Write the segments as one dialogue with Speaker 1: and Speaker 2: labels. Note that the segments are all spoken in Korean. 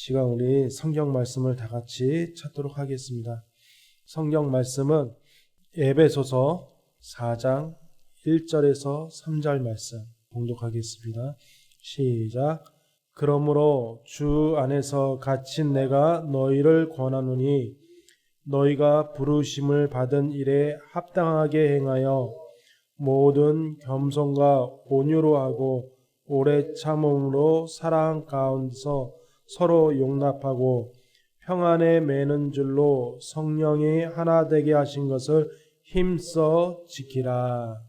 Speaker 1: 시간 우리 성경 말씀을 다 같이 찾도록 하겠습니다. 성경 말씀은 에베소서 4장 1절에서 3절 말씀 봉독하겠습니다. 시작. 그러므로 주 안에서 갇힌 내가 너희를 권하노니 너희가 부르심을 받은 일에 합당하게 행하여 모든 겸손과 온유로 하고 오래 참음으로 사랑 가운데서 서로 용납하고 평안에 매는 줄로 성령이 하나 되게 하신 것을 힘써 지키라.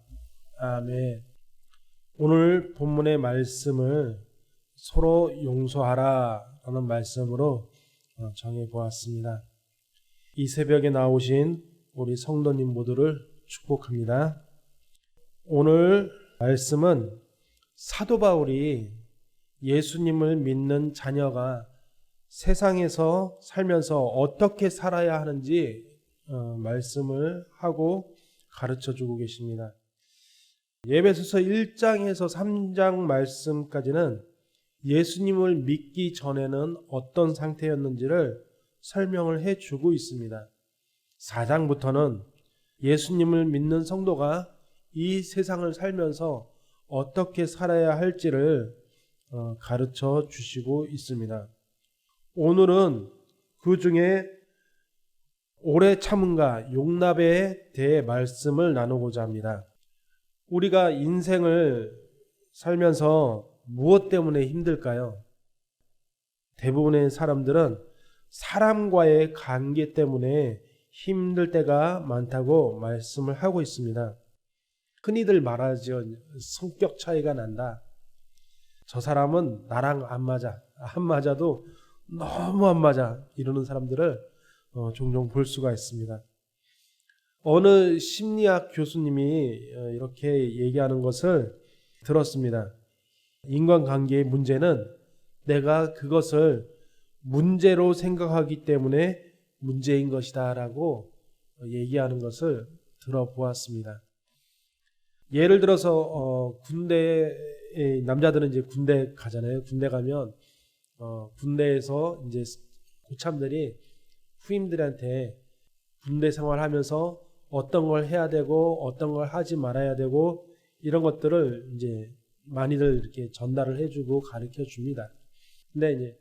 Speaker 1: 아멘. 오늘 본문의 말씀을 서로 용서하라 라는 말씀으로 정해보았습니다. 이 새벽에 나오신 우리 성도님 모두를 축복합니다. 오늘 말씀은 사도 바울이 예수님을 믿는 자녀가 세상에서 살면서 어떻게 살아야 하는지 말씀을 하고 가르쳐 주고 계십니다. 에베소서 1장에서 3장 말씀까지는 예수님을 믿기 전에는 어떤 상태였는지를 설명을 해 주고 있습니다. 4장부터는 예수님을 믿는 성도가 이 세상을 살면서 어떻게 살아야 할지를 가르쳐 주시고 있습니다. 오늘은 그 중에 오래 참음과 용납에 대해 말씀을 나누고자 합니다. 우리가 인생을 살면서 무엇 때문에 힘들까요? 대부분의 사람들은 사람과의 관계 때문에 힘들 때가 많다고 말씀을 하고 있습니다. 흔히들 말하죠. 성격 차이가 난다. 저 사람은 나랑 안 맞아. 안 맞아도 너무 안 맞아. 이러는 사람들을 종종 볼 수가 있습니다. 어느 심리학 교수님이 이렇게 얘기하는 것을 들었습니다. 인간관계의 문제는 내가 그것을 문제로 생각하기 때문에 문제인 것이다 라고 얘기하는 것을 들어보았습니다. 예를 들어서 군대에 남자들은 이제 군대 가잖아요. 군대 가면 군대에서 이제 고참들이 후임들한테 군대 생활하면서 어떤 걸 해야 되고 어떤 걸 하지 말아야 되고 이런 것들을 이제 많이들 이렇게 전달을 해주고 가르쳐 줍니다. 근데 이제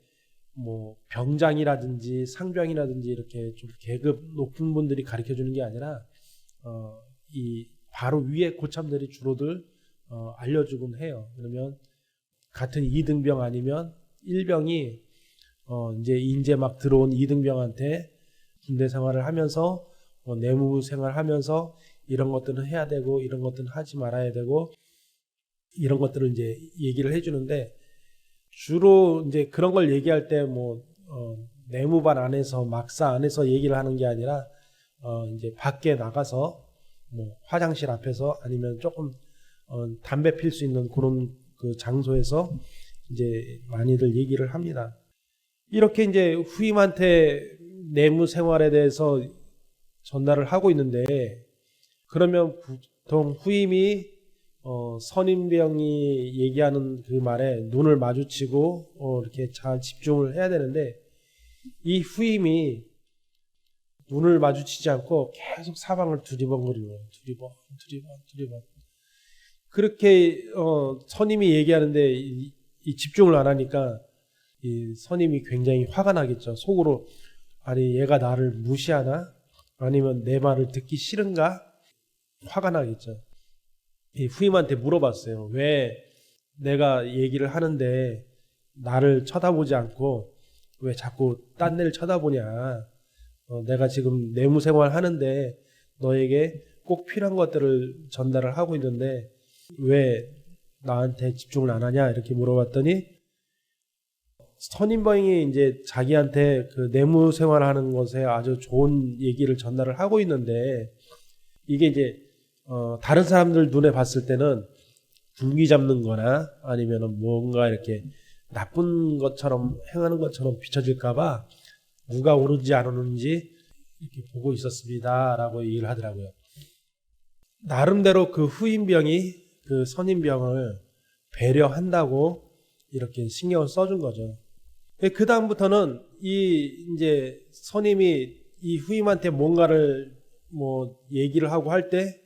Speaker 1: 뭐 병장이라든지 상병이라든지 이렇게 좀 계급 높은 분들이 가르쳐 주는 게 아니라 이 바로 위에 고참들이 주로들 알려주곤 해요. 그러면 같은 2등병 아니면 1병이 이제 막 들어온 2등병한테 군대 생활을 하면서 내무 생활하면서 이런 것들은 해야 되고 이런 것들은 하지 말아야 되고 이런 것들을 이제 얘기를 해주는데 주로 이제 그런 걸 얘기할 때 내무반 안에서 막사 안에서 얘기를 하는 게 아니라 이제 밖에 나가서 화장실 앞에서 아니면 조금 담배 필 수 있는 그런 그 장소에서 이제 많이들 얘기를 합니다. 이렇게 이제 후임한테 내무 생활에 대해서 전달을 하고 있는데 그러면 보통 후임이 선임병이 얘기하는 그 말에 눈을 마주치고 이렇게 잘 집중을 해야 되는데 이 후임이 눈을 마주치지 않고 계속 사방을 두리번거리고 두리번 그렇게 선임이 얘기하는데 이 집중을 안 하니까 이 선임이 굉장히 화가 나겠죠. 속으로 아니 얘가 나를 무시하나? 아니면 내 말을 듣기 싫은가? 화가 나겠죠. 이 후임한테 물어봤어요. 왜 내가 얘기를 하는데 나를 쳐다보지 않고 왜 자꾸 딴 데를 쳐다보냐? 내가 지금 내무생활 하는데 너에게 꼭 필요한 것들을 전달을 하고 있는데 왜 나한테 집중을 안 하냐? 이렇게 물어봤더니 선임병이 이제 자기한테 그 내무생활 하는 것에 아주 좋은 얘기를 전달을 하고 있는데 이게 이제 다른 사람들 눈에 봤을 때는 분기 잡는 거나 아니면은 뭔가 이렇게 나쁜 것처럼 행하는 것처럼 비춰질까봐 누가 오는지 안 오는지 이렇게 보고 있었습니다 라고 얘기를 하더라고요. 나름대로 그 후임병이 그 선임병을 배려한다고 이렇게 신경을 써준 거죠. 그 다음부터는 이제 선임이 이 후임한테 뭔가를 뭐 얘기를 하고 할 때,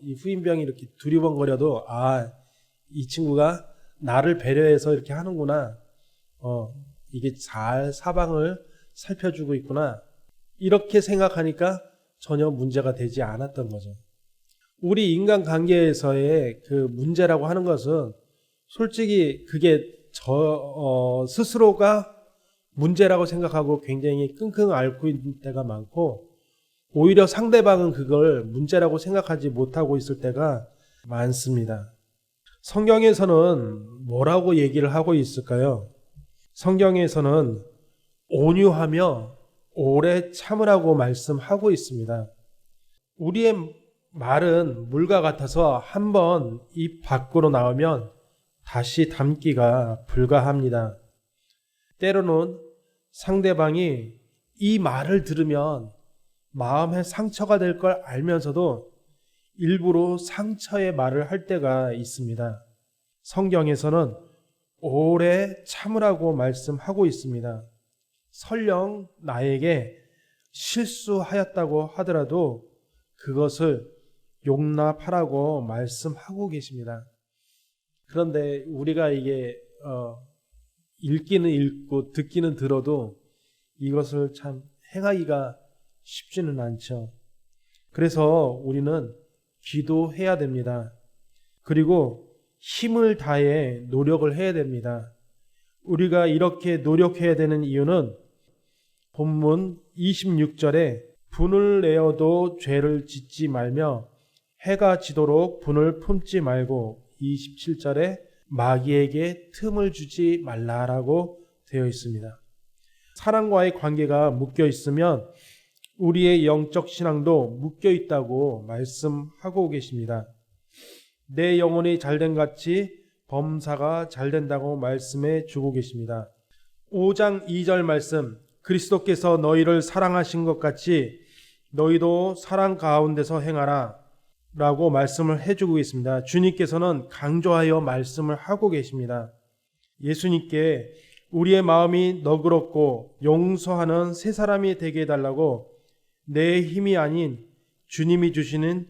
Speaker 1: 이 후임병이 이렇게 두리번거려도, 이 친구가 나를 배려해서 이렇게 하는구나. 이게 잘 사방을 살펴주고 있구나. 이렇게 생각하니까 전혀 문제가 되지 않았던 거죠. 우리 인간관계에서의 그 문제라고 하는 것은 솔직히 그게 스스로가 문제라고 생각하고 굉장히 끙끙 앓고 있는 때가 많고, 오히려 상대방은 그걸 문제라고 생각하지 못하고 있을 때가 많습니다. 성경에서는 뭐라고 얘기를 하고 있을까요? 성경에서는 온유하며 오래 참으라고 말씀하고 있습니다. 우리의 말은 물과 같아서 한번 입 밖으로 나오면 다시 담기가 불가합니다. 때로는 상대방이 이 말을 들으면 마음에 상처가 될 걸 알면서도 일부러 상처의 말을 할 때가 있습니다. 성경에서는 오래 참으라고 말씀하고 있습니다. 설령 나에게 실수하였다고 하더라도 그것을 용납하라고 말씀하고 계십니다. 그런데 우리가 이게 읽기는 읽고 듣기는 들어도 이것을 참 행하기가 쉽지는 않죠. 그래서 우리는 기도해야 됩니다. 그리고 힘을 다해 노력을 해야 됩니다. 우리가 이렇게 노력해야 되는 이유는 본문 26절에 분을 내어도 죄를 짓지 말며 해가 지도록 분을 품지 말고 27절에 마귀에게 틈을 주지 말라라고 되어 있습니다. 사랑과의 관계가 묶여 있으면 우리의 영적 신앙도 묶여 있다고 말씀하고 계십니다. 내 영혼이 잘된 같이 범사가 잘된다고 말씀해 주고 계십니다. 5장 2절 말씀, 그리스도께서 너희를 사랑하신 것 같이 너희도 사랑 가운데서 행하라 라고 말씀을 해주고 있습니다. 주님께서는 강조하여 말씀을 하고 계십니다. 예수님께 우리의 마음이 너그럽고 용서하는 새 사람이 되게 해달라고 내 힘이 아닌 주님이 주시는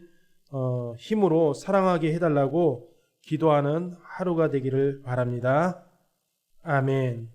Speaker 1: 힘으로 사랑하게 해달라고 기도하는 하루가 되기를 바랍니다. 아멘.